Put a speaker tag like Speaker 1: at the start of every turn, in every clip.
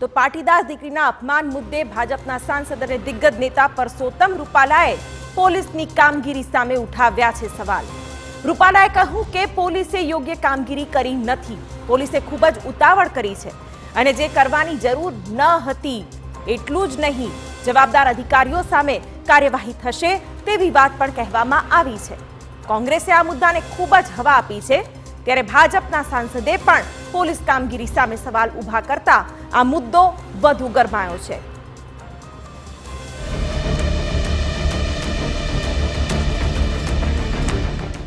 Speaker 1: તો પાટીદાર દીકરીના અપમાન મુદ્દે ભાજપના સાંસદ અને દિગ્ગજ નેતા પરસોત્તમ રૂપાલાએ પોલીસની કામગીરી સામે ઉઠાવ્યા છે સવાલ। રૂપાલાએ કહ્યું કે પોલીસે યોગ્ય કામગીરી કરી નથી, પોલીસે ખૂબ જ ઉતાવળ કરી છે અને જે કરવાની જરૂર ન હતી એટલું જ નહીં, જવાબદાર અધિકારીઓ સામે કાર્યવાહી થશે તેવી વાત પણ કહેવામાં આવી છે। કોંગ્રેસે આ મુદ્દાને ખૂબ જ હવા આપી છે, ત્યારે ભાજપના સાંસદે પણ પોલીસ કામગીરી સામે સવાલ ઊભા કરતા આ મુદ્દો વધુ ગરમાયો છે।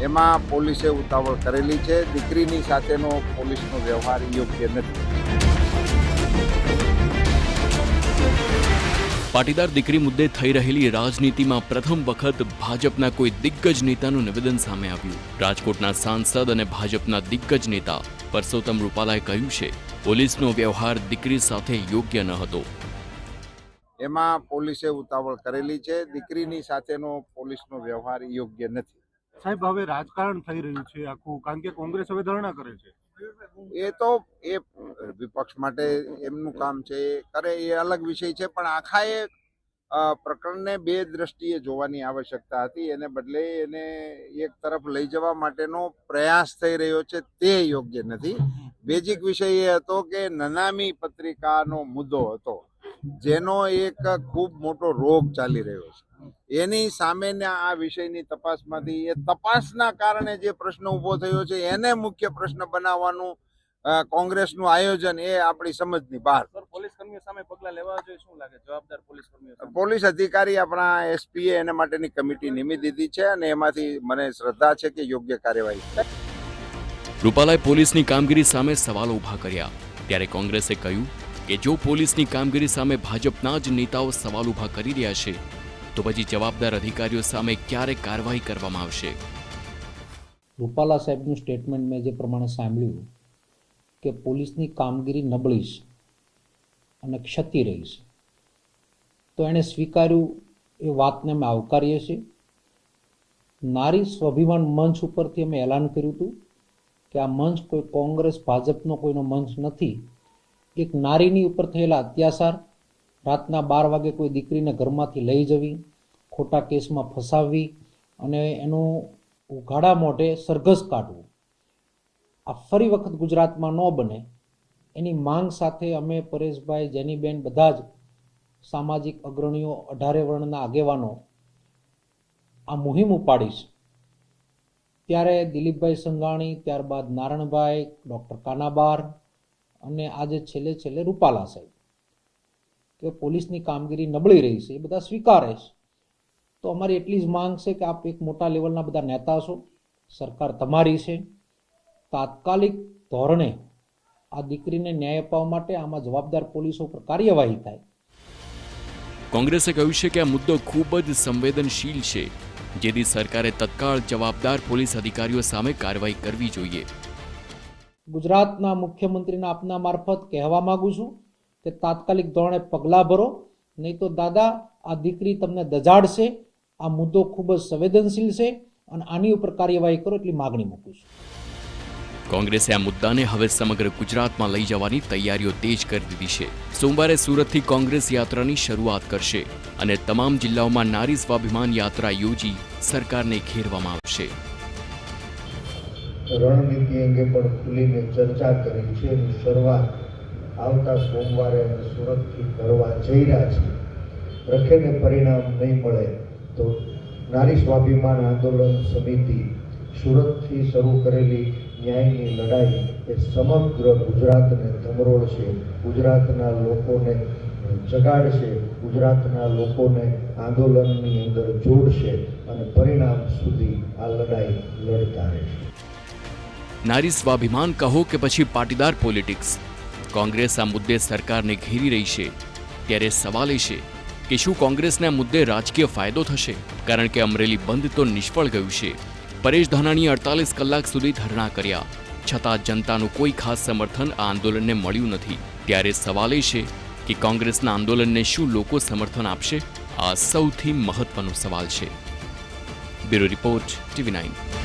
Speaker 2: એમાં પોલીસે ઉતાવળ કરેલી છે। દીકરીની સાથેનો પોલીસનો વ્યવહાર યોગ્ય નથી।
Speaker 3: પાટીદાર દીકરી મુદ્દે થઈ રહેલી રાજનીતિમાં પ્રથમ વખત ભાજપના કોઈ દિગ્ગજ નેતાનું નિવેદન સામે આવ્યું। રાજકોટના સાંસદ અને ભાજપના દિગ્ગજ નેતા પરસોત્તમ રૂપાલાએ કહ્યું છે, પોલીસનો વ્યવહાર દીકરી સાથે યોગ્ય ન હતો।
Speaker 2: એમાં પોલીસે ઉતાવળ કરેલી છે। દીકરીની સાથેનો પોલીસનો વ્યવહાર યોગ્ય નથી।
Speaker 4: સાહેબ, હવે રાજકારણ થઈ રહ્યું છે આખું, કારણ કે કોંગ્રેસ હવે ધરણા કરે છે।
Speaker 2: એ તો એ વિપક્ષ માટે એમનું કામ છે, એ કરે એ અલગ વિષય છે, પણ આખા એ પ્રકરણને બે દ્રષ્ટિએ જોવાની આવશ્યકતા હતી। એને બદલે એને એક તરફ લઈ જવા માટેનો પ્રયાસ થઈ રહ્યો છે, તે યોગ્ય નથી। બેઝિક વિષય એ હતો કે નનામી પત્રિકાનો મુદ્દો હતો, જેનો એક ખૂબ મોટો રોગ ચાલી રહ્યો છે। એની સામેના આ વિષયની તપાસમાંથી એ તપાસના કારણે જે પ્રશ્ન ઊભો થયો છે એને મુખ્ય પ્રશ્ન બનાવવાનું કોંગ્રેસનું આયોજન એ આપણી સમજની બહાર।
Speaker 5: પોલીસ કર્મીઓ સામે પગલાં લેવા જોઈએ, શું લાગે જવાબદાર પોલીસ કર્મીઓ?
Speaker 2: પોલીસ અધિકારી આપણા એસપીએ એને માટેની કમિટી નિમી દીધી છે અને એમાંથી મને શ્રદ્ધા છે કે યોગ્ય કાર્યવાહી થાય।
Speaker 3: રૂપાલાએ પોલીસની કામગીરી સામે સવાલો ઊભા કર્યા, ત્યારે કોંગ્રેસે કહ્યું કે જો પોલીસની કામગીરી સામે ભાજપના જ નેતાઓ સવાલ ઊભા કરી રહ્યા છે તો પછી જવાબદાર અધિકારીઓ સામે ક્યારે કાર્યવાહી કરવામાં આવશે?
Speaker 6: રૂપાલા સાહેબનું સ્ટેટમેન્ટ મેં જે પ્રમાણે સાંભળ્યું કે પોલીસની કામગીરી નબળી છે અને ક્ષતિ રહી છે, તો એણે સ્વીકાર્યું એ વાતને અમે આવકારીએ છીએ। નારી સ્વાભિમાન મંચ ઉપરથી અમે એલાન કર્યું હતું કે આ મંચ કોઈ કોંગ્રેસ ભાજપનો કોઈનો મંચ નથી। એક નારીની ઉપર થયેલા અત્યાચાર, રાતના 12 વાગે કોઈ દીકરીને ઘરમાંથી લઈ જવી, ખોટા કેસમાં ફસાવવી અને એનું ઉઘાડા મોઢે સરઘસ કાઢવું, આ ફરી વખત ગુજરાતમાં ન બને એની માંગ સાથે અમે પરેશભાઈ, જેનીબેન, બધા જ સામાજિક અગ્રણીઓ, 18 વર્ણના આગેવાનો આ મુહિમ ઉપાડીશ। ત્યારે દિલીપભાઈ સંઘાણી, ત્યારબાદ નારણભાઈ, ડૉક્ટર કાનાબાર અને આજે છેલ્લે રૂપાલા સાહેબ કે પોલીસની કામગીરી નબળી રહી છે, એ બધા સ્વીકારે છે। તો અમારી એટલી જ માંગ છે કે આપ એક મોટા લેવલના બધા નેતા છો, સરકાર તમારી છે, તાત્કાલિક ધોરણે આ દીકરીને ન્યાય અપાવવા માટે આમાં જવાબદાર પોલીસો પર કાર્યવાહી થાય।
Speaker 3: કોંગ્રેસે કહ્યું છે કે આ મુદ્દો ખૂબ જ સંવેદનશીલ છે, જેથી સરકારે તત્કાળ જવાબદાર પોલીસ અધિકારીઓ સામે કાર્યવાહી કરવી જોઈએ।
Speaker 6: ગુજરાતના મુખ્યમંત્રીના આપના મારફત કહેવા માંગુ છું કે તાત્કાલિક ધોરણે પગલાં ભરો, નહીં તો દાદા આ દીકરી તમને દજાડશે। આ મુદ્દો ખૂબ જ સંવેદનશીલ છે અને આની ઉપર કાર્યવાહી કરો એટલી માગણી મૂકું છું।
Speaker 3: કોંગ્રેસે આ મુદ્દાને હવે સમગ્ર ગુજરાતમાં લઈ જવાની તૈયારીઓ તેજ કરી દીધી છે। સોમવારે સુરતથી કોંગ્રેસ યાત્રાની શરૂઆત કરશે અને તમામ જિલ્લાઓમાં નારી સ્વાભિમાન યાત્રા યોજી સરકારને ઘેરવામાં આવશે।
Speaker 7: રણનીતિ અંગે પણ ખુલીને ચર્ચા કરી છે। શરૂઆત આવતા સોમવારે અમે સુરતથી કરવા જઈ રહ્યા છીએ। રખેને પરિણામ નહીં મળે તો નારી સ્વાભિમાન આંદોલન સમિતિ સુરતથી શરૂ કરેલી ન્યાયની લડાઈ એ સમગ્ર ગુજરાતને ધમરોળશે, ગુજરાતના લોકોને જગાડશે, ગુજરાતના લોકોને આંદોલનની અંદર જોડશે અને પરિણામ સુધી આ લડાઈ લડતા રહેશે।
Speaker 3: નારી સ્વાભિમાન કહો કે પછી પાટીદાર પોલિટિક્સ, કોંગ્રેસ આ મુદ્દે સરકારને ઘેરી રહી છે। ત્યારે સવાલ એ છે કે શું કોંગ્રેસને આ મુદ્દે રાજકીય ફાયદો થશે? કારણ કે અમરેલી બંધ તો નિષ્ફળ ગયું છે। પરેશ ધાનાણીએ 48 કલાક સુધી ધરણા કર્યા, છતાં જનતાનું કોઈ ખાસ સમર્થન આ આંદોલનને મળ્યું નથી। ત્યારે સવાલ એ છે કે કોંગ્રેસના આંદોલનને શું લોકો સમર્થન આપશે? આ સૌથી મહત્વનો સવાલ છે। Bureau report, TV9।